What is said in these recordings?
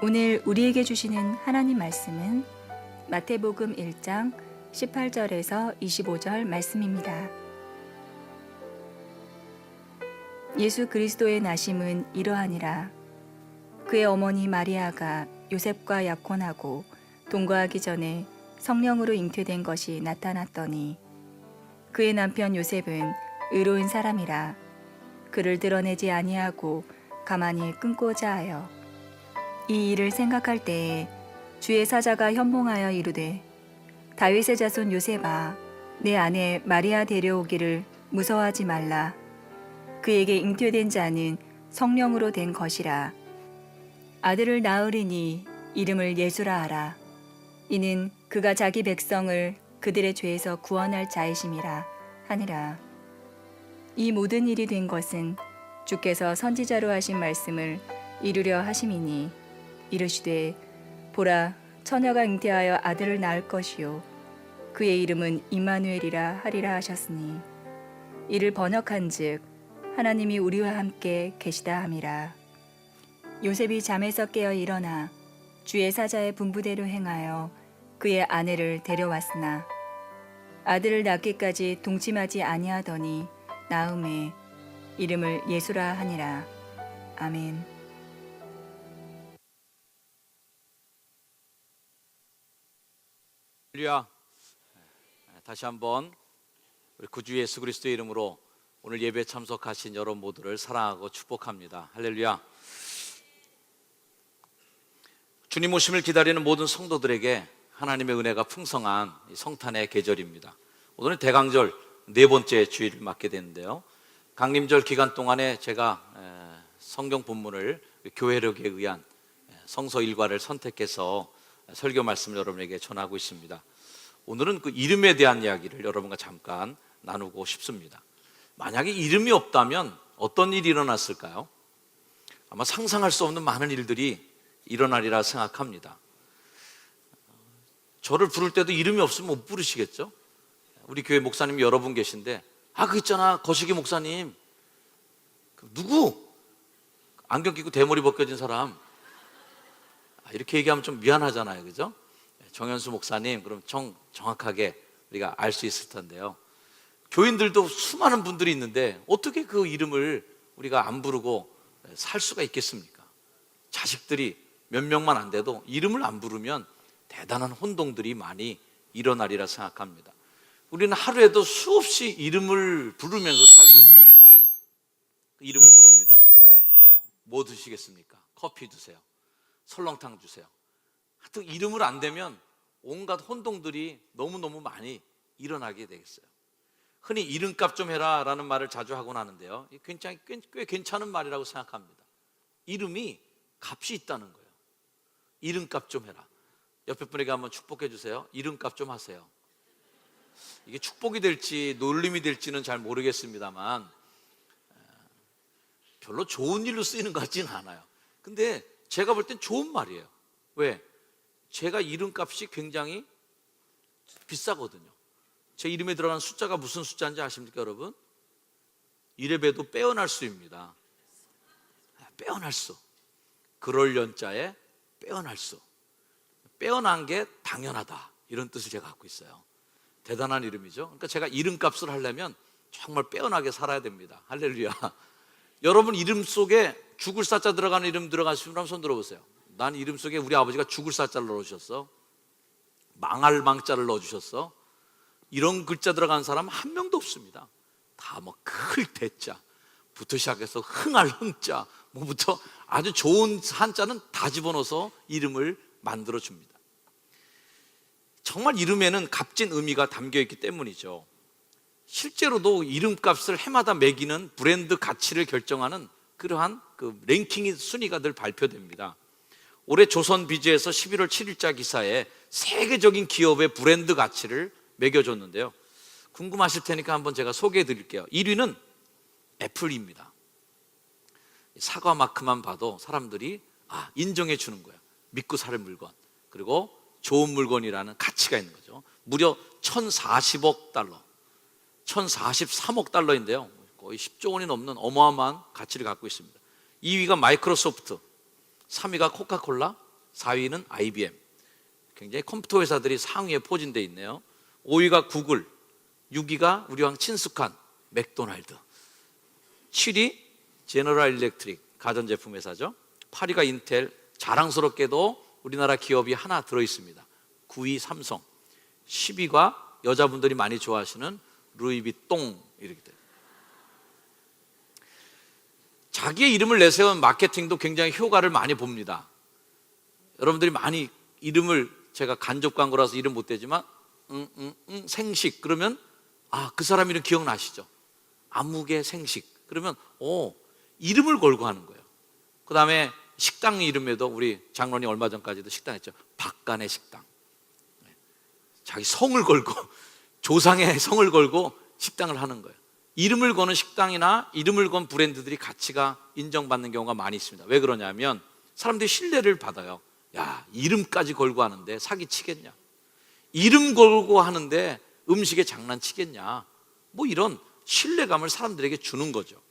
오늘 우리에게 주시는 하나님 말씀은 마태복음 1장 18절에서 25절 말씀입니다. 예수 그리스도의 나심은 이러하니라. 그의 어머니 마리아가 요셉과 약혼하고 동거하기 전에 성령으로 잉태된 것이 나타났더니 그의 남편 요셉은 의로운 사람이라 그를 드러내지 아니하고 가만히 끊고자 하여 이 일을 생각할 때에 주의 사자가 현몽하여 이르되 다윗의 자손 요셉아 내 아내 마리아 데려오기를 무서워하지 말라. 그에게 잉태된 자는 성령으로 된 것이라. 아들을 낳으리니 이름을 예수라 하라. 이는 그가 자기 백성을 그들의 죄에서 구원할 자이심이라 하니라. 이 모든 일이 된 것은 주께서 선지자로 하신 말씀을 이루려 하심이니 이르시되 보라 처녀가 잉태하여 아들을 낳을 것이요 그의 이름은 임마누엘이라 하리라 하셨으니 이를 번역한즉 하나님이 우리와 함께 계시다 함이라. 요셉이 잠에서 깨어 일어나 주의 사자의 분부대로 행하여 그의 아내를 데려왔으나 아들을 낳기까지 동침하지 아니하더니 나음에 이름을 예수라 하니라. 아멘. 할렐루야. 다시 한번 우리 구주 예수 그리스도의 이름으로 오늘 예배에 참석하신 여러분 모두를 사랑하고 축복합니다. 할렐루야. 주님 오심을 기다리는 모든 성도들에게 하나님의 은혜가 풍성한 성탄의 계절입니다. 오늘은 대강절 네 번째 주일을 맞게 되는데요, 강림절 기간 동안에 제가 성경 본문을 교회력에 의한 성서 일과를 선택해서 설교 말씀을 여러분에게 전하고 있습니다. 오늘은 그 이름에 대한 이야기를 여러분과 잠깐 나누고 싶습니다. 만약에 이름이 없다면 어떤 일이 일어났을까요? 아마 상상할 수 없는 많은 일들이 일어나리라 생각합니다. 저를 부를 때도 이름이 없으면 못 부르시겠죠? 우리 교회 목사님 여러 분 계신데 그 있잖아 거시기 목사님. 누구? 안경 끼고 대머리 벗겨진 사람. 이렇게 얘기하면 좀 미안하잖아요, 그죠? 정현수 목사님, 그럼 정확하게 우리가 알 수 있을 텐데요. 교인들도 수많은 분들이 있는데 어떻게 그 이름을 우리가 안 부르고 살 수가 있겠습니까? 자식들이 몇 명만 안 돼도 이름을 안 부르면 대단한 혼동들이 많이 일어나리라 생각합니다. 우리는 하루에도 수없이 이름을 부르면서 살고 있어요. 이름을 부릅니다. 뭐 드시겠습니까? 커피 드세요. 설렁탕 주세요. 하여튼 이름을 안 대면 온갖 혼동들이 너무너무 많이 일어나게 되겠어요. 흔히 이름값 좀 해라 라는 말을 자주 하곤 하는데요, 꽤 괜찮은 말이라고 생각합니다. 이름이 값이 있다는 거예요. 이름값 좀 해라. 옆에 분에게 한번 축복해 주세요. 이름값 좀 하세요. 이게 축복이 될지 놀림이 될지는 잘 모르겠습니다만 별로 좋은 일로 쓰이는 것 같지는 않아요. 근데 제가 볼 땐 좋은 말이에요. 왜? 제가 이름값이 굉장히 비싸거든요. 제 이름에 들어가는 숫자가 무슨 숫자인지 아십니까 여러분? 이래봬도 빼어날 수입니다. 빼어날 수. 그럴 연자에 빼어날 수. 빼어난 게 당연하다, 이런 뜻을 제가 갖고 있어요. 대단한 이름이죠. 그러니까 제가 이름값을 하려면 정말 빼어나게 살아야 됩니다. 할렐루야. 여러분 이름 속에 죽을 사자 들어가는 이름 들어가시면 한번 손 들어보세요. 난 이름 속에 우리 아버지가 죽을 사자를 넣어주셨어, 망할 망자를 넣어주셨어, 이런 글자 들어가는 사람 한 명도 없습니다. 다 클 대자부터 시작해서 흥할 흥자 뭐부터 아주 좋은 한자는 다 집어넣어서 이름을 만들어줍니다. 정말 이름에는 값진 의미가 담겨있기 때문이죠. 실제로도 이름값을 해마다 매기는 브랜드 가치를 결정하는 그러한 그 랭킹 순위가 늘 발표됩니다. 올해 조선비즈에서 11월 7일자 기사에 세계적인 기업의 브랜드 가치를 매겨줬는데요, 궁금하실 테니까 한번 제가 소개해 드릴게요. 1위는 애플입니다. 사과마크만 봐도 사람들이 인정해 주는 거예요. 믿고 살 물건, 그리고 좋은 물건이라는 가치가 있는 거죠. 무려 1,040억 달러, 1,043억 달러인데요, 거의 10조 원이 넘는 어마어마한 가치를 갖고 있습니다. 2위가 마이크로소프트, 3위가 코카콜라, 4위는 IBM. 굉장히 컴퓨터 회사들이 상위에 포진되어 있네요. 5위가 구글, 6위가 우리와 친숙한 맥도날드, 7위 제너럴 일렉트릭, 가전제품 회사죠. 8위가 인텔, 자랑스럽게도 우리나라 기업이 하나 들어있습니다. 9위 삼성, 10위가 여자분들이 많이 좋아하시는 루이비통. 이렇게 돼요. 자기의 이름을 내세운 마케팅도 굉장히 효과를 많이 봅니다. 여러분들이 많이 이름을, 제가 간접 광고라서 이름 못 대지만 생식 그러면 그 사람 이름 기억나시죠? 아무개 생식 그러면 이름을 걸고 하는 거예요. 그 다음에 식당 이름에도 우리 장로님 얼마 전까지도 식당 했죠. 박간의 식당. 자기 성을 걸고 조상의 성을 걸고 식당을 하는 거예요. 이름을 거는 식당이나 이름을 건 브랜드들이 가치가 인정받는 경우가 많이 있습니다. 왜 그러냐면 사람들이 신뢰를 받아요. 야, 이름까지 걸고 하는데 사기치겠냐? 이름 걸고 하는데 음식에 장난치겠냐? 뭐 이런 신뢰감을 사람들에게 주는 거죠.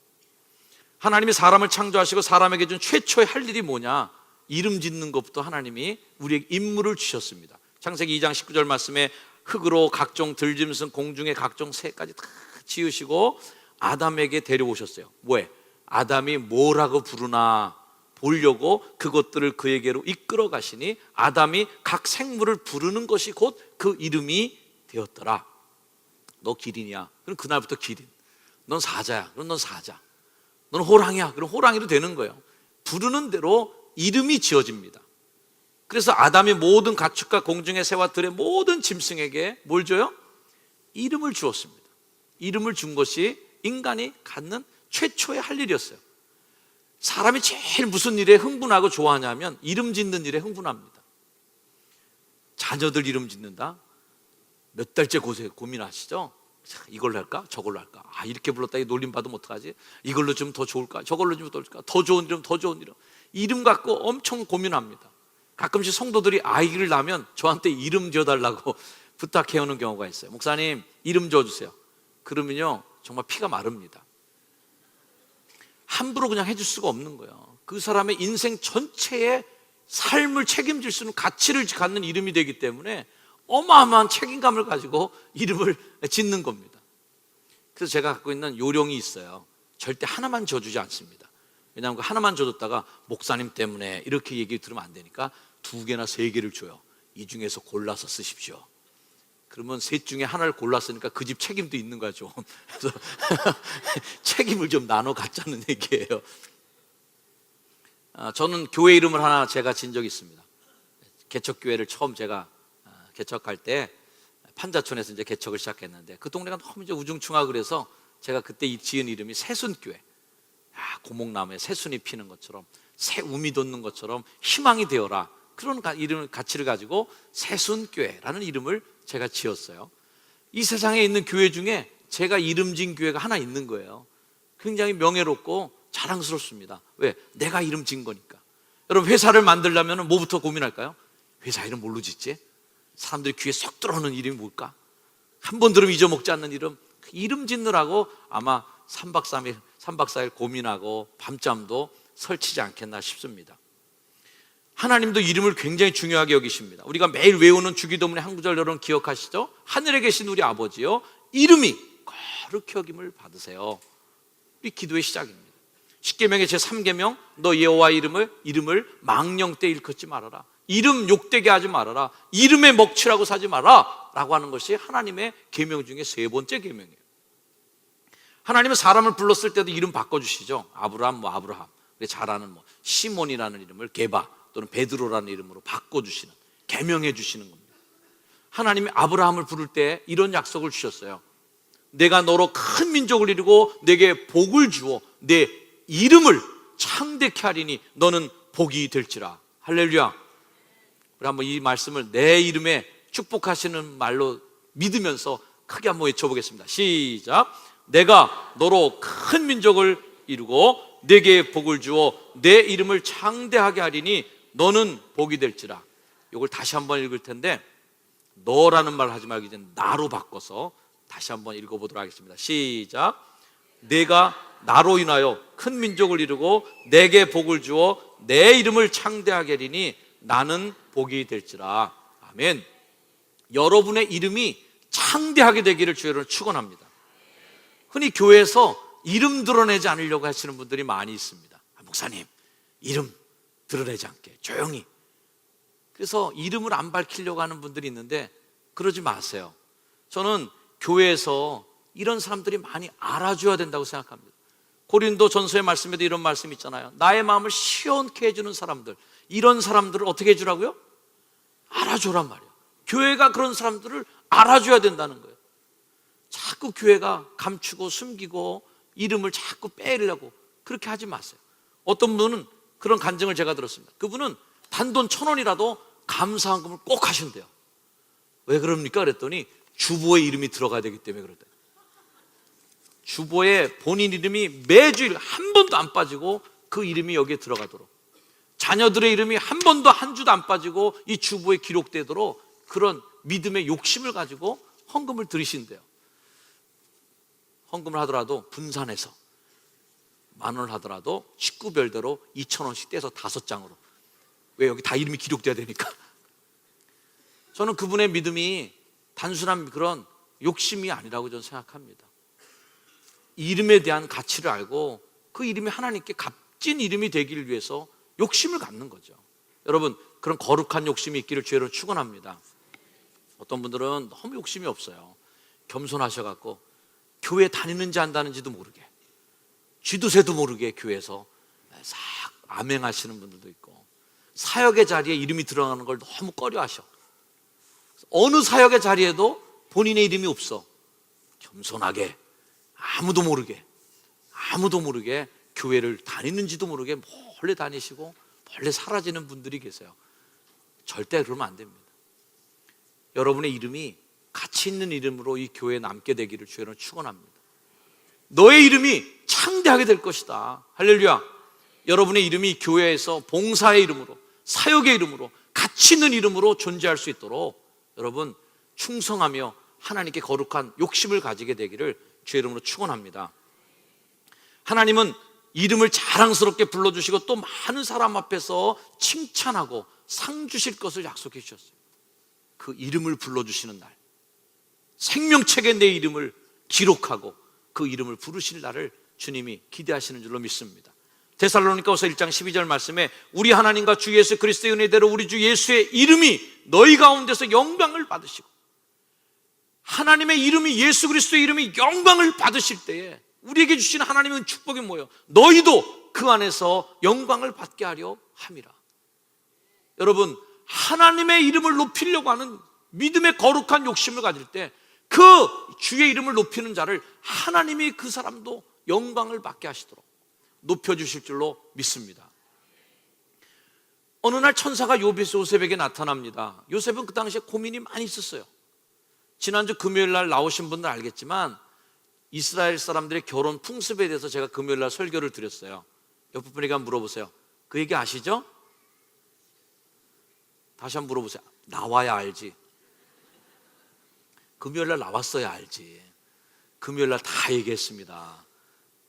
하나님이 사람을 창조하시고 사람에게 준 최초의 할 일이 뭐냐? 이름 짓는 것부터 하나님이 우리에게 임무를 주셨습니다. 창세기 2장 19절 말씀에 흙으로 각종 들짐승 공중의 각종 새까지 다 지으시고 아담에게 데려오셨어요. 왜? 아담이 뭐라고 부르나 보려고 그것들을 그에게로 이끌어 가시니 아담이 각 생물을 부르는 것이 곧 그 이름이 되었더라. 너 기린이야. 그럼 그날부터 기린. 넌 사자야. 그럼 넌 사자. 넌 호랑이야. 그럼 호랑이로 되는 거예요. 부르는 대로 이름이 지어집니다. 그래서 아담이 모든 가축과 공중의 새와 들의 모든 짐승에게 뭘 줘요? 이름을 주었습니다. 이름을 준 것이 인간이 갖는 최초의 할 일이었어요. 사람이 제일 무슨 일에 흥분하고 좋아하냐면 이름 짓는 일에 흥분합니다. 자녀들 이름 짓는다? 몇 달째 고민하시죠? 이걸로 할까? 저걸로 할까? 이렇게 불렀다 놀림 받으면 어떡하지? 이걸로 좀 더 좋을까? 저걸로 좀 더 좋을까? 더 좋은 이름, 더 좋은 이름. 이름 갖고 엄청 고민합니다. 가끔씩 성도들이 아이를 낳으면 저한테 이름 지어달라고 부탁해오는 경우가 있어요. 목사님 이름 지어주세요. 그러면요 정말 피가 마릅니다. 함부로 그냥 해줄 수가 없는 거예요. 그 사람의 인생 전체의 삶을 책임질 수 있는 가치를 갖는 이름이 되기 때문에 어마어마한 책임감을 가지고 이름을 짓는 겁니다. 그래서 제가 갖고 있는 요령이 있어요. 절대 하나만 지어주지 않습니다. 왜냐하면 그 하나만 줘줬다가 목사님 때문에 이렇게 얘기 들으면 안 되니까 2개나 3개를 줘요. 이 중에서 골라서 쓰십시오. 그러면 셋 중에 하나를 골랐으니까 그 집 책임도 있는 거죠. 그래서 책임을 좀 나눠 갖자는 얘기예요. 저는 교회 이름을 하나 제가 진 적이 있습니다. 개척교회를 처음 제가 개척할 때 판자촌에서 이제 개척을 시작했는데 그 동네가 너무 이제 우중충하고 그래서 제가 그때 지은 이름이 새순교회. 고목나무에 새순이 피는 것처럼 새 우미 돋는 것처럼 희망이 되어라. 그런 이름 가치를 가지고 새순교회라는 이름을 제가 지었어요. 이 세상에 있는 교회 중에 제가 이름 진 교회가 하나 있는 거예요. 굉장히 명예롭고 자랑스럽습니다. 왜? 내가 이름 진 거니까. 여러분 회사를 만들려면 뭐부터 고민할까요? 회사 이름 뭘로 짓지? 사람들이 귀에 쏙 들어오는 이름이 뭘까? 한 번 들으면 잊어먹지 않는 이름. 이름 짓느라고 아마 3박 4일 고민하고 밤잠도 설치지 않겠나 싶습니다. 하나님도 이름을 굉장히 중요하게 여기십니다. 우리가 매일 외우는 주기도문의 한 구절 여러분 기억하시죠? 하늘에 계신 우리 아버지요 이름이 거룩히 여김을 받으세요. 이 기도의 시작입니다. 십계명의 제3계명 너 여호와 이름을 망령 때 일컫지 말아라. 이름 욕되게 하지 말아라. 이름에 먹칠하고 사지 마라 라고 하는 것이 하나님의 계명 중에 3번째 계명이에요. 하나님은 사람을 불렀을 때도 이름 바꿔주시죠. 아브라함, 아브라함. 잘 아는 시몬이라는 이름을 게바 또는 베드로라는 이름으로 바꿔주시는, 계명해 주시는 겁니다. 하나님이 아브라함을 부를 때 이런 약속을 주셨어요. 내가 너로 큰 민족을 이루고 내게 복을 주어 내 이름을 창대케 하리니 너는 복이 될지라. 할렐루야. 우리 한번 이 말씀을 내 이름에 축복하시는 말로 믿으면서 크게 한번 외쳐보겠습니다. 시작. 내가 너로 큰 민족을 이루고 내게 복을 주어 내 이름을 창대하게 하리니 너는 복이 될지라. 이걸 다시 한번 읽을 텐데 너라는 말 하지 말고 이제 나로 바꿔서 다시 한번 읽어보도록 하겠습니다. 시작. 내가 나로 인하여 큰 민족을 이루고 내게 복을 주어 내 이름을 창대하게 하리니 나는 복이 될지라. 아멘. 여러분의 이름이 창대하게 되기를 주여로 축원합니다. 흔히 교회에서 이름 드러내지 않으려고 하시는 분들이 많이 있습니다. 목사님, 이름 드러내지 않게 조용히. 그래서 이름을 안 밝히려고 하는 분들이 있는데 그러지 마세요. 저는 교회에서 이런 사람들이 많이 알아줘야 된다고 생각합니다. 고린도 전서의 말씀에도 이런 말씀이 있잖아요. 나의 마음을 시원케 해주는 사람들, 이런 사람들을 어떻게 해주라고요? 알아줘란 말이에요. 교회가 그런 사람들을 알아줘야 된다는 거예요. 자꾸 교회가 감추고 숨기고 이름을 자꾸 빼려고 그렇게 하지 마세요. 어떤 분은 그런 간증을 제가 들었습니다. 그분은 단돈 1,000원이라도 감사한금을 꼭 하신대요. 왜 그럽니까? 그랬더니 주보에 이름이 들어가야 되기 때문에 그러대요. 주보에 본인 이름이 매주일 한 번도 안 빠지고 그 이름이 여기에 들어가도록, 자녀들의 이름이 한 번도 한 주도 안 빠지고 이 주보에 기록되도록 그런 믿음의 욕심을 가지고 헌금을 드리신대요. 헌금을 하더라도 분산해서 10,000원을 하더라도 식구별대로 2,000원씩 떼서 5장으로. 왜? 여기 다 이름이 기록돼야 되니까. 저는 그분의 믿음이 단순한 그런 욕심이 아니라고 저는 생각합니다. 이름에 대한 가치를 알고 그 이름이 하나님께 값진 이름이 되기를 위해서 욕심을 갖는 거죠. 여러분, 그런 거룩한 욕심이 있기를 주의로 축원합니다. 어떤 분들은 너무 욕심이 없어요. 겸손하셔갖고 교회 다니는지 안 다니는지도 모르게, 쥐도 새도 모르게 교회에서 싹 암행하시는 분들도 있고, 사역의 자리에 이름이 들어가는 걸 너무 꺼려하셔. 어느 사역의 자리에도 본인의 이름이 없어. 겸손하게 아무도 모르게 교회를 다니는지도 모르게 몰래 다니시고 몰래 사라지는 분들이 계세요. 절대 그러면 안 됩니다. 여러분의 이름이 가치 있는 이름으로 이 교회에 남게 되기를 주여는 축원합니다. 너의 이름이 창대하게 될 것이다. 할렐루야. 여러분의 이름이 교회에서 봉사의 이름으로, 사역의 이름으로, 가치 있는 이름으로 존재할 수 있도록 여러분 충성하며 하나님께 거룩한 욕심을 가지게 되기를 주의 이름으로 축원합니다. 하나님은 이름을 자랑스럽게 불러주시고 또 많은 사람 앞에서 칭찬하고 상 주실 것을 약속해 주셨어요. 그 이름을 불러주시는 날, 생명책에 내 이름을 기록하고 그 이름을 부르실 날을 주님이 기대하시는 줄로 믿습니다. 데살로니가후서 1장 12절 말씀에 우리 하나님과 주 예수 그리스도의 은혜대로 우리 주 예수의 이름이 너희 가운데서 영광을 받으시고, 하나님의 이름이, 예수 그리스도의 이름이 영광을 받으실 때에 우리에게 주신 하나님의 축복이 뭐예요? 너희도 그 안에서 영광을 받게 하려 함이라. 여러분, 하나님의 이름을 높이려고 하는 믿음의 거룩한 욕심을 가질 때 그 주의 이름을 높이는 자를 하나님이 그 사람도 영광을 받게 하시도록 높여주실 줄로 믿습니다. 어느 날 천사가 요셉에게 나타납니다. 요셉은 그 당시에 고민이 많이 있었어요. 지난주 금요일 날 나오신 분들 알겠지만 이스라엘 사람들의 결혼 풍습에 대해서 제가 금요일 날 설교를 드렸어요. 옆에 분에게 한번 물어보세요. 그 얘기 아시죠? 다시 한번 물어보세요. 나와야 알지. 금요일 날 나왔어야 알지. 금요일 날 다 얘기했습니다.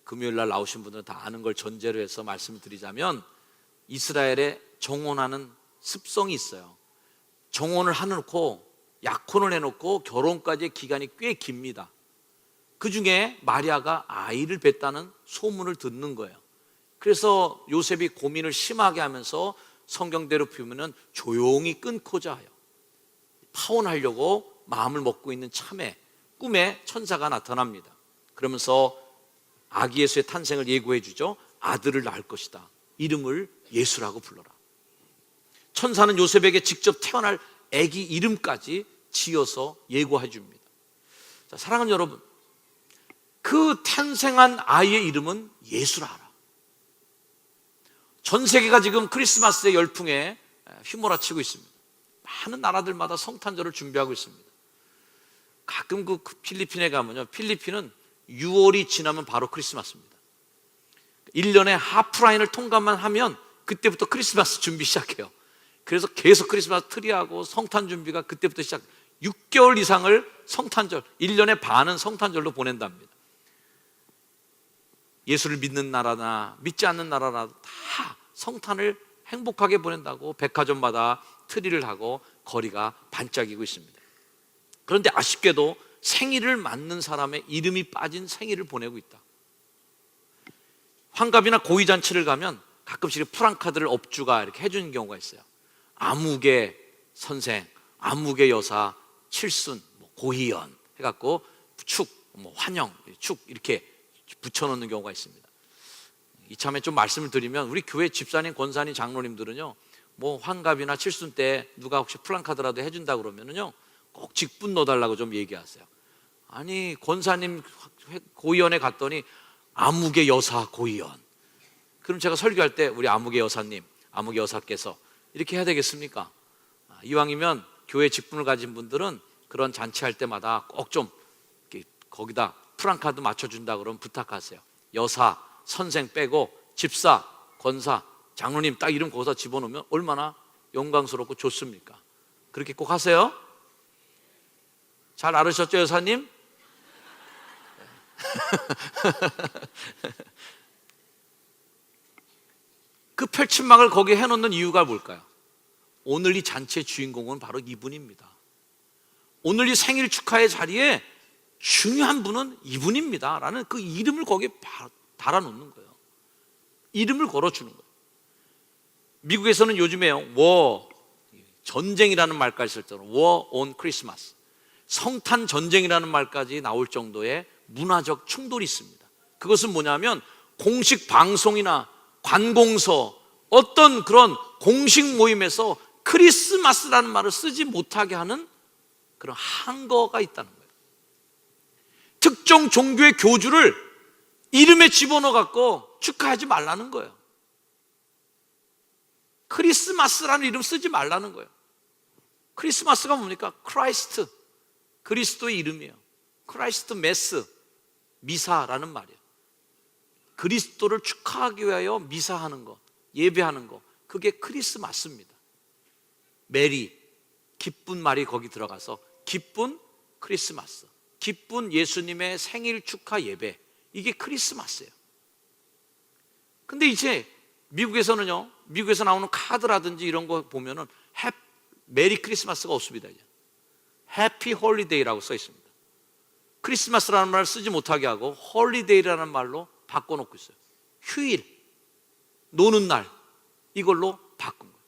금요일 날 나오신 분들은 다 아는 걸 전제로 해서 말씀드리자면 이스라엘에 정혼하는 습성이 있어요. 정혼을 해놓고 약혼을 해놓고 결혼까지의 기간이 꽤 깁니다. 그 중에 마리아가 아이를 뵀다는 소문을 듣는 거예요. 그래서 요셉이 고민을 심하게 하면서 성경대로 보면은 조용히 끊고자 해요. 파혼하려고 마음을 먹고 있는 참에 꿈에 천사가 나타납니다. 그러면서 아기 예수의 탄생을 예고해 주죠. 아들을 낳을 것이다. 이름을 예수라고 불러라. 천사는 요셉에게 직접 태어날 아기 이름까지 지어서 예고해 줍니다. 자, 사랑하는 여러분, 그 탄생한 아이의 이름은 예수라 하라. 전 세계가 지금 크리스마스의 열풍에 휘몰아치고 있습니다. 많은 나라들마다 성탄절을 준비하고 있습니다. 가끔 그 필리핀에 가면요, 필리핀은 6월이 지나면 바로 크리스마스입니다. 1년에 하프라인을 통과만 하면 그때부터 크리스마스 준비 시작해요. 그래서 계속 크리스마스 트리하고 성탄 준비가 그때부터 시작. 6개월 이상을 성탄절, 1년의 반은 성탄절로 보낸답니다. 예수를 믿는 나라나 믿지 않는 나라나 다 성탄을 행복하게 보낸다고 백화점마다 트리를 하고 거리가 반짝이고 있습니다. 그런데 아쉽게도 생일을 맞는 사람의 이름이 빠진 생일을 보내고 있다. 환갑이나 고위잔치를 가면 가끔씩 프랑카드를 업주가 이렇게 해주는 경우가 있어요. 아무개 선생, 아무개 여사, 칠순, 고희연 해갖고 축, 환영, 축 이렇게 붙여놓는 경우가 있습니다. 이참에 좀 말씀을 드리면 우리 교회 집사님, 권사님, 장로님들은요, 환갑이나 칠순 때 누가 혹시 플랜카드라도 해준다 그러면은요, 꼭 직분 넣어달라고 좀 얘기하세요. 아니, 권사님 고위원에 갔더니 아무개 여사 고위원. 그럼 제가 설교할 때 우리 아무개 여사님, 아무개 여사께서 이렇게 해야 되겠습니까? 이왕이면 교회 직분을 가진 분들은 그런 잔치할 때마다 꼭 좀 거기다 프랑카드 맞춰준다 그러면 부탁하세요. 여사, 선생 빼고 집사, 권사, 장로님 딱 이름 거기서 집어넣으면 얼마나 영광스럽고 좋습니까? 그렇게 꼭 하세요. 잘 알으셨죠, 여사님? 그 펼침막을 거기에 해놓는 이유가 뭘까요? 오늘 이 잔치의 주인공은 바로 이분입니다. 오늘 이 생일 축하의 자리에 중요한 분은 이분입니다 라는 그 이름을 거기에 달아놓는 거예요. 이름을 걸어주는 거예요. 미국에서는 요즘에요, 전쟁이라는 말까지 쓸 정도로 War on Christmas, 성탄 전쟁이라는 말까지 나올 정도의 문화적 충돌이 있습니다. 그것은 뭐냐면 공식 방송이나 관공서, 어떤 그런 공식 모임에서 크리스마스라는 말을 쓰지 못하게 하는 그런 한거가 있다는 거예요. 특정 종교의 교주를 이름에 집어넣어 갖고 축하하지 말라는 거예요. 크리스마스라는 이름 쓰지 말라는 거예요. 크리스마스가 뭡니까? 크라이스트, 그리스도의 이름이에요. 크라이스트 메스, 미사라는 말이에요. 그리스도를 축하하기 위하여 미사하는 거, 예배하는 거, 그게 크리스마스입니다. 메리, 기쁜 말이 거기 들어가서 기쁜 크리스마스, 기쁜 예수님의 생일 축하 예배, 이게 크리스마스예요. 근데 이제 미국에서는요, 미국에서 나오는 카드라든지 이런 거 보면은 메리 크리스마스가 없습니다. 이제 해피 홀리데이라고 써 있습니다. 크리스마스라는 말을 쓰지 못하게 하고 홀리데이라는 말로 바꿔놓고 있어요. 휴일, 노는 날, 이걸로 바꾼 거예요.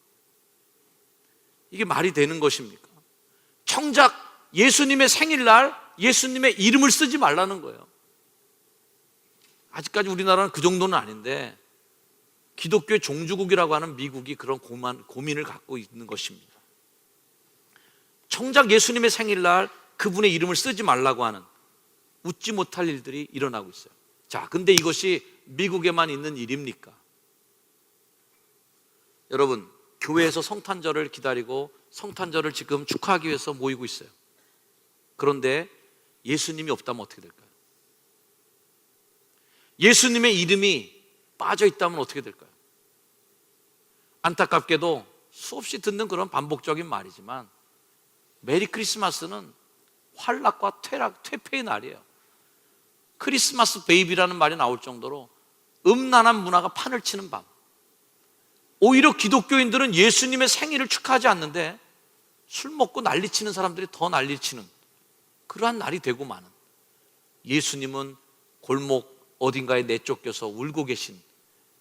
이게 말이 되는 것입니까? 정작 예수님의 생일날 예수님의 이름을 쓰지 말라는 거예요. 아직까지 우리나라는 그 정도는 아닌데 기독교의 종주국이라고 하는 미국이 그런 고민을 갖고 있는 것입니다. 정작 예수님의 생일날 그분의 이름을 쓰지 말라고 하는 웃지 못할 일들이 일어나고 있어요. 자, 근데 이것이 미국에만 있는 일입니까? 여러분, 교회에서 성탄절을 기다리고 성탄절을 지금 축하하기 위해서 모이고 있어요. 그런데 예수님이 없다면 어떻게 될까요? 예수님의 이름이 빠져 있다면 어떻게 될까요? 안타깝게도 수없이 듣는 그런 반복적인 말이지만 메리 크리스마스는 환락과 퇴폐의 날이에요. 크리스마스 베이비라는 말이 나올 정도로 음란한 문화가 판을 치는 밤. 오히려 기독교인들은 예수님의 생일을 축하하지 않는데 술 먹고 난리치는 사람들이 더 난리치는 그러한 날이 되고 마는, 예수님은 골목 어딘가에 내쫓겨서 울고 계신,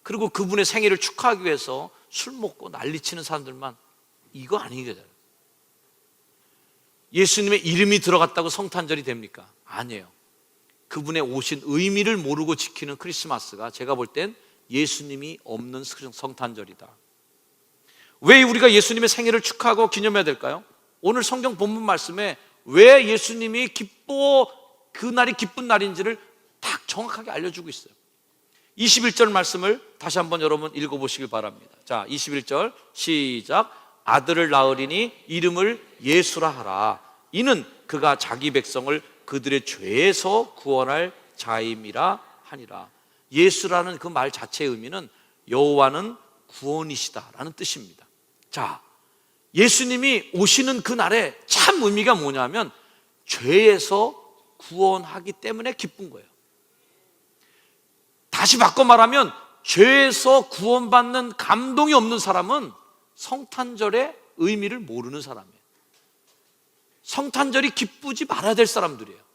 그리고 그분의 생일을 축하하기 위해서 술 먹고 난리치는 사람들만, 이거 아니겠어요? 예수님의 이름이 들어갔다고 성탄절이 됩니까? 아니에요. 그분의 오신 의미를 모르고 지키는 크리스마스가 제가 볼 땐 예수님이 없는 성탄절이다. 왜 우리가 예수님의 생일을 축하하고 기념해야 될까요? 오늘 성경 본문 말씀에 왜 예수님이 그날이 기쁜 날인지를 딱 정확하게 알려주고 있어요. 21절 말씀을 다시 한번 여러분 읽어보시길 바랍니다. 자, 21절 시작. 아들을 낳으리니 이름을 예수라 하라. 이는 그가 자기 백성을 그들의 죄에서 구원할 자임이라 하니라. 예수라는 그 말 자체의 의미는 여호와는 구원이시다라는 뜻입니다. 자, 예수님이 오시는 그 날에 참 의미가 뭐냐면 죄에서 구원하기 때문에 기쁜 거예요. 다시 바꿔 말하면 죄에서 구원받는 감동이 없는 사람은 성탄절의 의미를 모르는 사람이에요. 성탄절이 기쁘지 말아야 될 사람들이에요.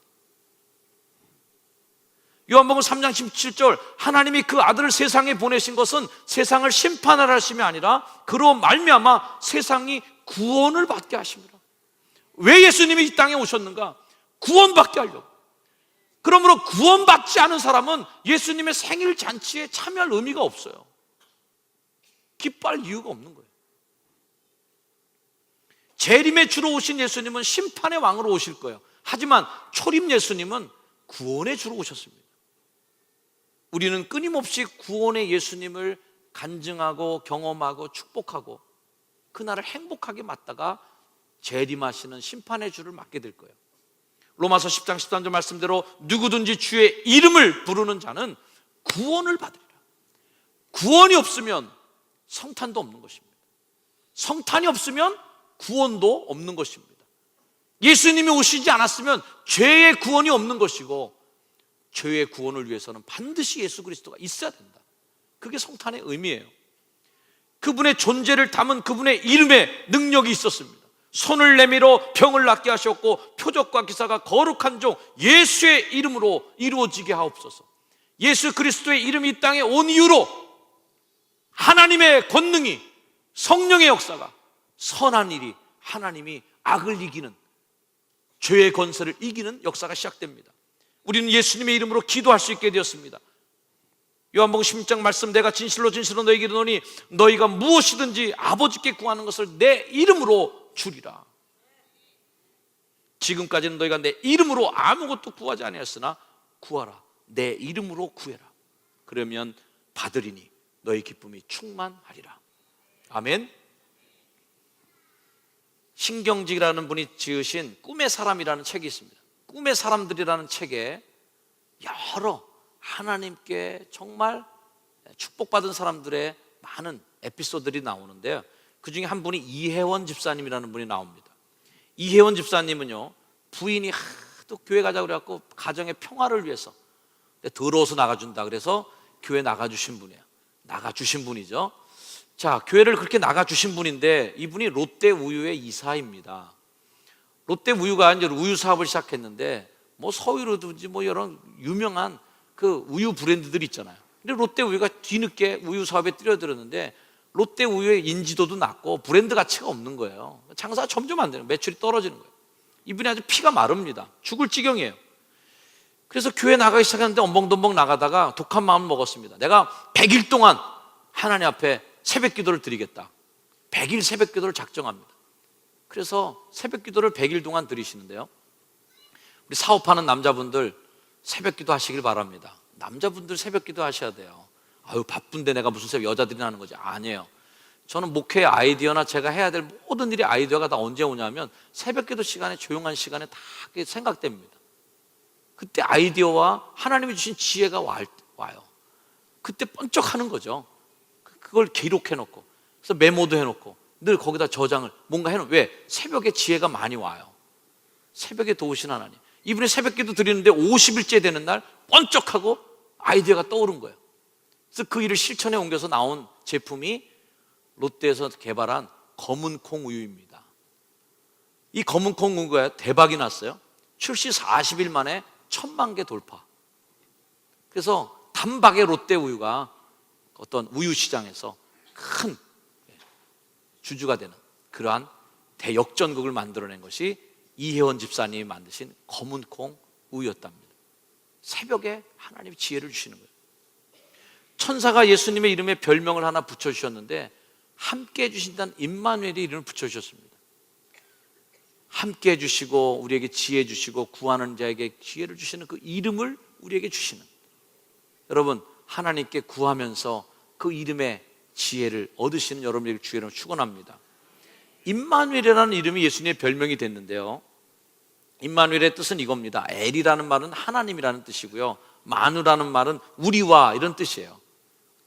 요한복음 3장 17절, 하나님이 그 아들을 세상에 보내신 것은 세상을 심판하라 하심이 아니라 그로 말미암아 세상이 구원을 받게 하심이라. 왜 예수님이 이 땅에 오셨는가? 구원받게 하려고. 그러므로 구원받지 않은 사람은 예수님의 생일 잔치에 참여할 의미가 없어요. 기뻐할 이유가 없는 거예요. 재림의 주로 오신 예수님은 심판의 왕으로 오실 거예요. 하지만 초림 예수님은 구원의 주로 오셨습니다. 우리는 끊임없이 구원의 예수님을 간증하고 경험하고 축복하고 그날을 행복하게 맞다가 재림하시는 심판의 주를 맞게 될 거예요. 로마서 10장 13절 말씀대로 누구든지 주의 이름을 부르는 자는 구원을 받으리라. 구원이 없으면 성탄도 없는 것입니다. 성탄이 없으면 구원도 없는 것입니다. 예수님이 오시지 않았으면 죄의 구원이 없는 것이고, 죄의 구원을 위해서는 반드시 예수 그리스도가 있어야 된다. 그게 성탄의 의미예요. 그분의 존재를 담은 그분의 이름에 능력이 있었습니다. 손을 내밀어 병을 낫게 하셨고 표적과 기사가 거룩한 종 예수의 이름으로 이루어지게 하옵소서. 예수 그리스도의 이름이 이 땅에 온 이유로 하나님의 권능이, 성령의 역사가, 선한 일이, 하나님이 악을 이기는, 죄의 권세를 이기는 역사가 시작됩니다. 우리는 예수님의 이름으로 기도할 수 있게 되었습니다. 요한복음 16장 말씀, 내가 진실로 진실로 너희에게 이르노니 너희가 무엇이든지 아버지께 구하는 것을 내 이름으로 주리라. 지금까지는 너희가 내 이름으로 아무것도 구하지 아니하였으나 구하라. 내 이름으로 구해라. 그러면 받으리니 너희 기쁨이 충만하리라. 아멘. 신경직이라는 분이 지으신 꿈의 사람이라는 책이 있습니다. 꿈의 사람들이라는 책에 여러 하나님께 정말 축복받은 사람들의 많은 에피소드들이 나오는데요, 그 중에 한 분이 이혜원 집사님이라는 분이 나옵니다. 이혜원 집사님은요, 부인이 하도 교회 가자고 그래갖고 가정의 평화를 위해서 더러워서 나가준다 그래서 교회 나가주신 분이에요. 나가주신 분이죠. 자, 교회를 그렇게 나가주신 분인데 이분이 롯데 우유의 이사입니다. 롯데 우유가 이제 우유 사업을 시작했는데 뭐 서유로든지 뭐 여러 유명한 그 우유 브랜드들 있잖아요. 근데 롯데 우유가 뒤늦게 우유 사업에 뛰어들었는데 롯데 우유의 인지도도 낮고 브랜드 가치가 없는 거예요. 장사가 점점 안 되는, 매출이 떨어지는 거예요. 이분이 아주 피가 마릅니다. 죽을 지경이에요. 그래서 교회 나가기 시작했는데 엄벙덤벙 나가다가 독한 마음을 먹었습니다. 내가 100일 동안 하나님 앞에 새벽 기도를 드리겠다. 100일 새벽 기도를 작정합니다. 그래서 새벽 기도를 100일 동안 드리시는데요, 우리 사업하는 남자분들 새벽 기도 하시길 바랍니다. 남자분들 새벽 기도 하셔야 돼요. 아유, 바쁜데 내가 무슨 새벽, 여자들이 하는 거지. 아니에요. 저는 목회의 아이디어나 제가 해야 될 모든 일의 아이디어가 다 언제 오냐면 새벽 기도 시간에, 조용한 시간에 다 생각됩니다. 그때 아이디어와 하나님이 주신 지혜가 와요. 그때 번쩍하는 거죠. 그걸 기록해 놓고, 그래서 메모도 해놓고 늘 거기다 저장을 뭔가 해놓고. 왜? 새벽에 지혜가 많이 와요. 새벽에 도우신 하나님. 이분이 새벽 기도 드리는데 50일째 되는 날 번쩍하고 아이디어가 떠오른 거예요. 그래서 그 일을 실천에 옮겨서 나온 제품이 롯데에서 개발한 검은 콩 우유입니다. 이 검은 콩 우유가 대박이 났어요. 출시 40일 만에 1000만 개 돌파. 그래서 단박에 롯데 우유가 어떤 우유 시장에서 큰 주주가 되는 그러한 대역전극을 만들어낸 것이 이혜원 집사님이 만드신 검은 콩 우유였답니다. 새벽에 하나님이 지혜를 주시는 거예요. 천사가 예수님의 이름에 별명을 하나 붙여주셨는데 함께 해주신다는 임마누엘의 이름을 붙여주셨습니다. 함께 해주시고 우리에게 지혜 주시고 구하는 자에게 기회를 주시는 그 이름을 우리에게 주시는, 여러분, 하나님께 구하면서 그 이름의 지혜를 얻으시는 여러분에게 주의를 축원합니다. 임마누엘이라는 이름이 예수님의 별명이 됐는데요, 임마누엘의 뜻은 이겁니다. 엘이라는 말은 하나님이라는 뜻이고요, 마누라는 말은 우리와 이런 뜻이에요.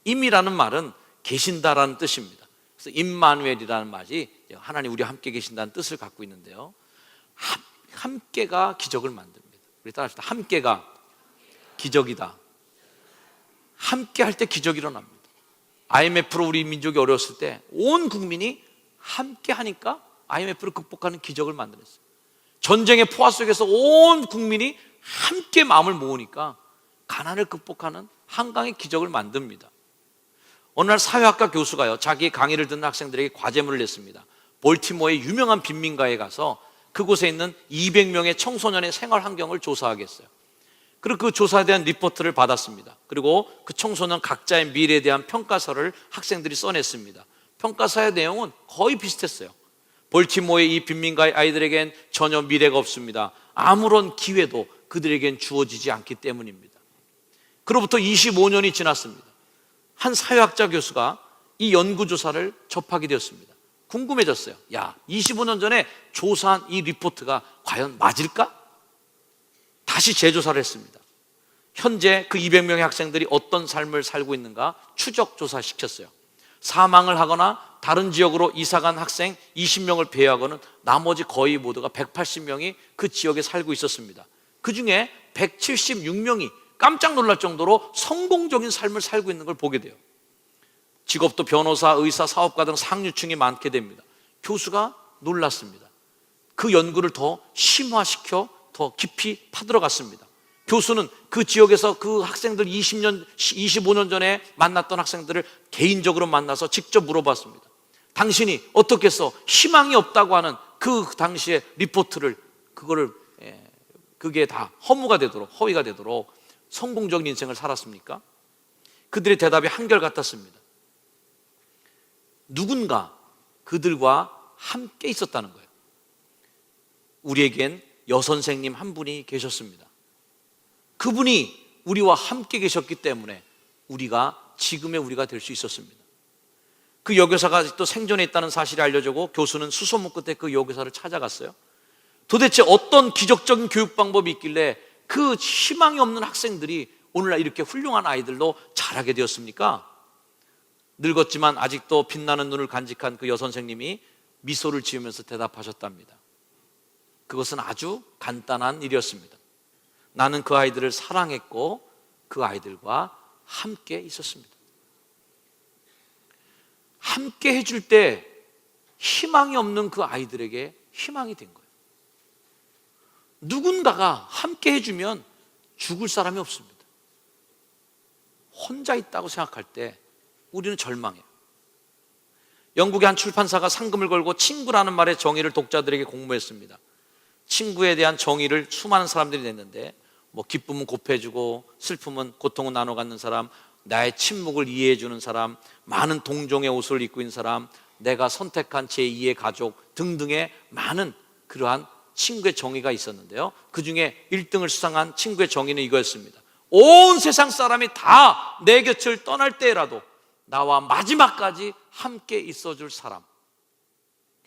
임이라는 말은 계신다라는 뜻입니다. 그래서 임마누엘이라는 말이 하나님 우리와 함께 계신다는 뜻을 갖고 있는데요, 함께가 기적을 만듭니다. 우리 따라합시다. 함께가 기적이다. 함께 할 때 기적이 일어납니다. IMF로 우리 민족이 어려웠을 때 온 국민이 함께 하니까 IMF를 극복하는 기적을 만들었어요. 전쟁의 포화 속에서 온 국민이 함께 마음을 모으니까 가난을 극복하는 한강의 기적을 만듭니다. 어느 날 사회학과 교수가요, 자기의 강의를 듣는 학생들에게 과제문을 냈습니다. 볼티모어의 유명한 빈민가에 가서 그곳에 있는 200명의 청소년의 생활 환경을 조사하겠어요. 그리고 그 조사에 대한 리포트를 받았습니다. 그리고 그 청소년 각자의 미래에 대한 평가서를 학생들이 써냈습니다. 평가서의 내용은 거의 비슷했어요. 볼티모어의 이 빈민가의 아이들에겐 전혀 미래가 없습니다. 아무런 기회도 그들에겐 주어지지 않기 때문입니다. 그로부터 25년이 지났습니다. 한 사회학자 교수가 이 연구조사를 접하게 되었습니다. 궁금해졌어요. 25년 전에 조사한 이 리포트가 과연 맞을까? 다시 재조사를 했습니다. 현재 그 200명의 학생들이 어떤 삶을 살고 있는가 추적 조사시켰어요. 사망을 하거나 다른 지역으로 이사간 학생 20명을 배회하고는 나머지 거의 모두가 180명이 그 지역에 살고 있었습니다. 그 중에 176명이 깜짝 놀랄 정도로 성공적인 삶을 살고 있는 걸 보게 돼요. 직업도 변호사, 의사, 사업가 등 상류층이 많게 됩니다. 교수가 놀랐습니다. 그 연구를 더 심화시켜 더 깊이 파들어갔습니다. 교수는 그 지역에서 그 학생들 25년 전에 만났던 학생들을 개인적으로 만나서 직접 물어봤습니다. 당신이 어떻게 해서 희망이 없다고 하는 그 당시의 리포트를 그게 다 허무가 되도록, 허위가 되도록 성공적인 인생을 살았습니까? 그들의 대답이 한결같았습니다. 누군가 그들과 함께 있었다는 거예요. 우리에겐 여선생님 한 분이 계셨습니다. 그분이 우리와 함께 계셨기 때문에 지금의 우리가 될 수 있었습니다. 그 여교사가 아직도 생존해 있다는 사실이 알려지고 교수는 수소문 끝에 그 여교사를 찾아갔어요. 도대체 어떤 기적적인 교육 방법이 있길래 그 희망이 없는 학생들이 오늘날 이렇게 훌륭한 아이들로 자라게 되었습니까? 늙었지만 아직도 빛나는 눈을 간직한 그 여선생님이 미소를 지으면서 대답하셨답니다. 그것은 아주 간단한 일이었습니다. 나는 그 아이들을 사랑했고 그 아이들과 함께 있었습니다. 함께 해줄 때 희망이 없는 그 아이들에게 희망이 된 거예요. 누군가가 함께 해주면 죽을 사람이 없습니다. 혼자 있다고 생각할 때 우리는 절망해요. 영국의 한 출판사가 상금을 걸고 친구라는 말의 정의를 독자들에게 공모했습니다. 친구에 대한 정의를 수많은 사람들이 냈는데 기쁨은 곱해주고 슬픔은 고통은 나눠 갖는 사람, 나의 침묵을 이해해주는 사람, 많은 동종의 옷을 입고 있는 사람, 내가 선택한 제2의 가족 등등의 많은 그러한 친구의 정의가 있었는데요, 그 중에 1등을 수상한 친구의 정의는 이거였습니다. 온 세상 사람이 다 내 곁을 떠날 때라도 나와 마지막까지 함께 있어줄 사람,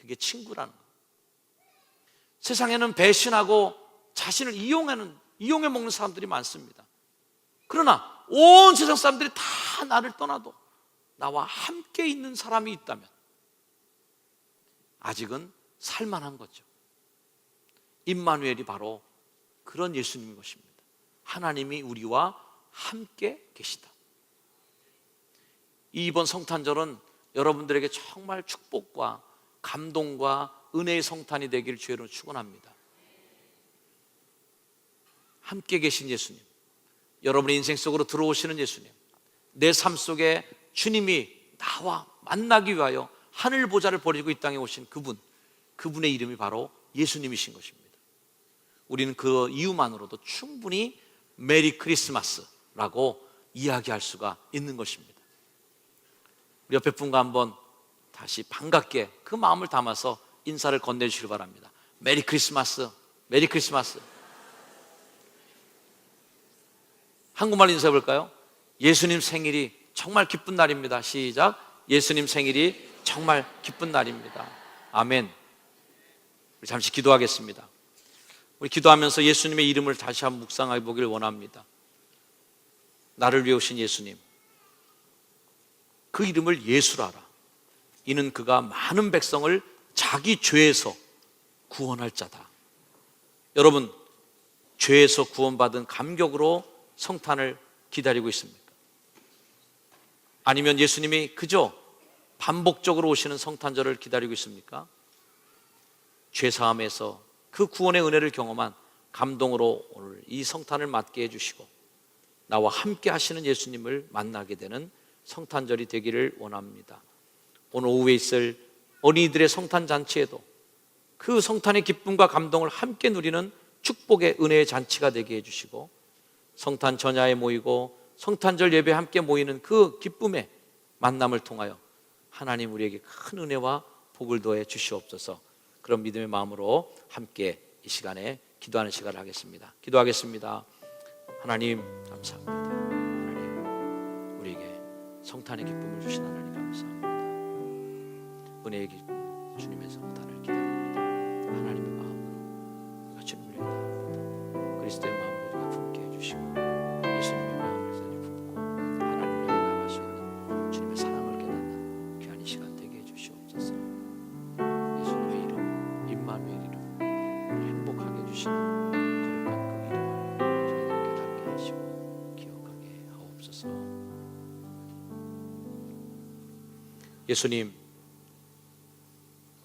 그게 친구라는 거예요. 세상에는 배신하고 자신을 이용해 먹는 사람들이 많습니다. 그러나 온 세상 사람들이 다 나를 떠나도 나와 함께 있는 사람이 있다면 아직은 살만한 거죠. 임마누엘이 바로 그런 예수님인 것입니다. 하나님이 우리와 함께 계시다. 이번 성탄절은 여러분들에게 정말 축복과 감동과 은혜의 성탄이 되기를 주의로 축원합니다. 함께 계신 예수님, 여러분의 인생 속으로 들어오시는 예수님, 내 삶 속에 주님이 나와 만나기 위하여 하늘 보좌를 버리고 이 땅에 오신 그분의 이름이 바로 예수님이신 것입니다. 우리는 그 이유만으로도 충분히 메리 크리스마스라고 이야기할 수가 있는 것입니다. 우리 옆에 분과 한번 다시 반갑게 그 마음을 담아서 인사를 건네주시기 바랍니다. 메리 크리스마스, 메리 크리스마스. 한국말로 인사해 볼까요? 예수님 생일이 정말 기쁜 날입니다. 시작. 예수님 생일이 정말 기쁜 날입니다. 아멘. 우리 잠시 기도하겠습니다. 우리 기도하면서 예수님의 이름을 다시 한번 묵상해 보기를 원합니다. 나를 위해 오신 예수님, 그 이름을 예수라 하라. 이는 그가 많은 백성을 자기 죄에서 구원할 자다. 여러분, 죄에서 구원받은 감격으로 성탄을 기다리고 있습니까? 아니면 예수님이 그저 반복적으로 오시는 성탄절을 기다리고 있습니까? 죄사함에서 그 구원의 은혜를 경험한 감동으로 오늘 이 성탄을 맞게 해주시고 나와 함께 하시는 예수님을 만나게 되는 성탄절이 되기를 원합니다. 오늘 오후에 있을 어린이들의 성탄 잔치에도 그 성탄의 기쁨과 감동을 함께 누리는 축복의 은혜의 잔치가 되게 해주시고, 성탄 전야에 모이고 성탄절 예배에 함께 모이는 그 기쁨의 만남을 통하여 하나님 우리에게 큰 은혜와 복을 더해 주시옵소서. 그런 믿음의 마음으로 함께 이 시간에 기도하는 시간을 하겠습니다. 기도하겠습니다. 하나님 감사합니다. 하나님 우리에게 성탄의 기쁨을 주신 하나님 감사합니다. 은혜의 기쁨 주님의 성탄을 기다립니다. 하나님의 마음으로 우리가 주님을 기다립니다. 그리스도의 마음을 우리가 품게 해주시고 예수님의 마음을 산에 품고 하나님을 향해 나가시는 주님의 사랑을 깨닫는 귀한 이 시간 되게 해주시옵소서. 예수님의 이름 임마누엘 이름 우리 행복하게 해주시는 거룩한 그 이름을 저희들에게 닿게 하시고 기억하게 하옵소서. 예수님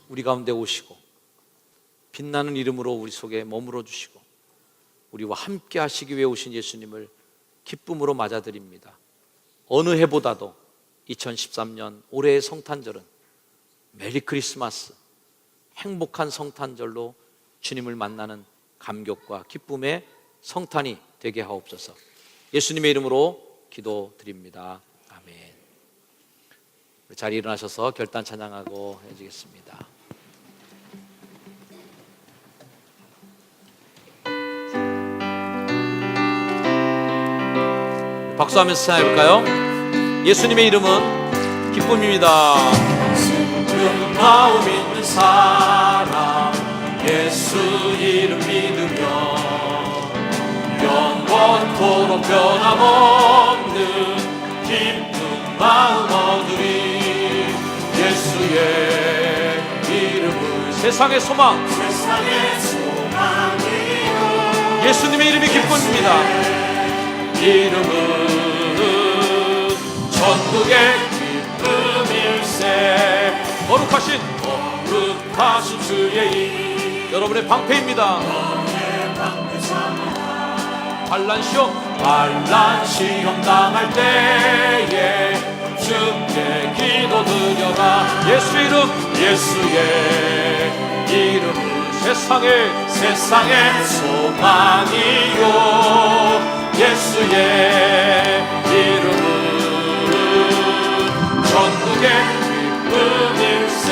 우리 가운데 오시고 빛나는 이름으로 우리 속에 머물러 주시고 우리와 함께 하시기 위해 오신 예수님을 기쁨으로 맞아드립니다. 어느 해보다도 2013년 올해의 성탄절은 메리 크리스마스, 행복한 성탄절로 주님을 만나는 감격과 기쁨의 성탄이 되게 하옵소서. 예수님의 이름으로 기도드립니다. 아멘. 우리 자리에 일어나셔서 결단 찬양하고 해주겠습니다. 박수하면서 찬양해볼까요? 예수님의 이름은 기쁨입니다. 지금 마음 있는 사람 예수 이름 믿으며 영원토록 변함없는 기쁜 마음 얻으리. 예수의 이름은 세상의 소망, 세상의 소망이요 예수님의 이름이 기쁨입니다. 이름은 전국의 기쁨일세. 거룩하신 거룩하신 주의 이름 여러분의 방패입니다. 환난 시험 환난 시험 당할 때에 주께 기도드려라. 예수의 이름 예수의 이름은 세상의 소망이요 예수의 이름은 전국의 기쁨일세.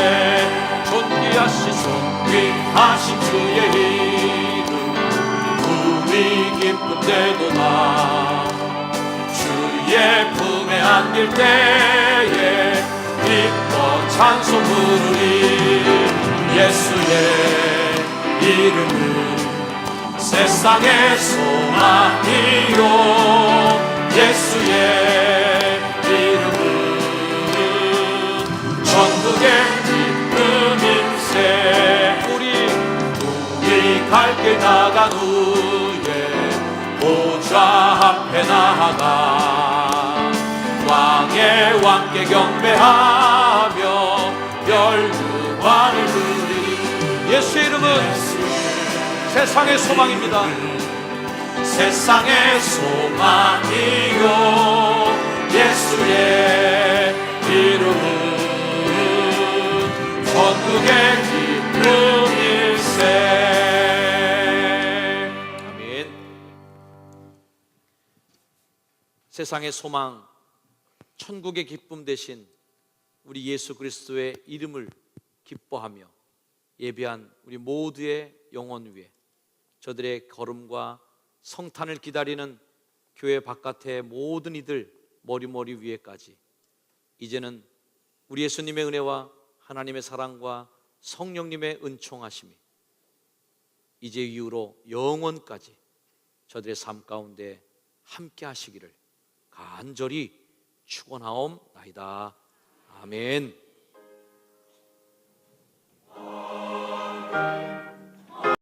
존귀하신 주의 이름 우리 기쁨 되도다. 주의 품에 안길 때에 기뻐 찬송 부르리. 예수의 이름은 세상의 소망이요 예수의 이름은 전국의 기쁨일세. 우리 갈 길 나간 후에 보좌 앞에 나아가 왕의 왕께 경배하며 열두관을 누리. 예수의 이름은 세상의 소망입니다. 세상의 소망이요 예수의 이름은 전국의 기쁨일세. 아멘. 세상의 소망, 천국의 기쁨 대신 우리 예수 그리스도의 이름을 기뻐하며 예배한 우리 모두의 영혼 위에 저들의 걸음과 성탄을 기다리는 교회 바깥의 모든 이들 머리머리 위에까지 이제는 우리 예수님의 은혜와 하나님의 사랑과 성령님의 은총하심이 이제 이후로 영원까지 저들의 삶 가운데 함께 하시기를 간절히 축원하옵나이다. 아멘.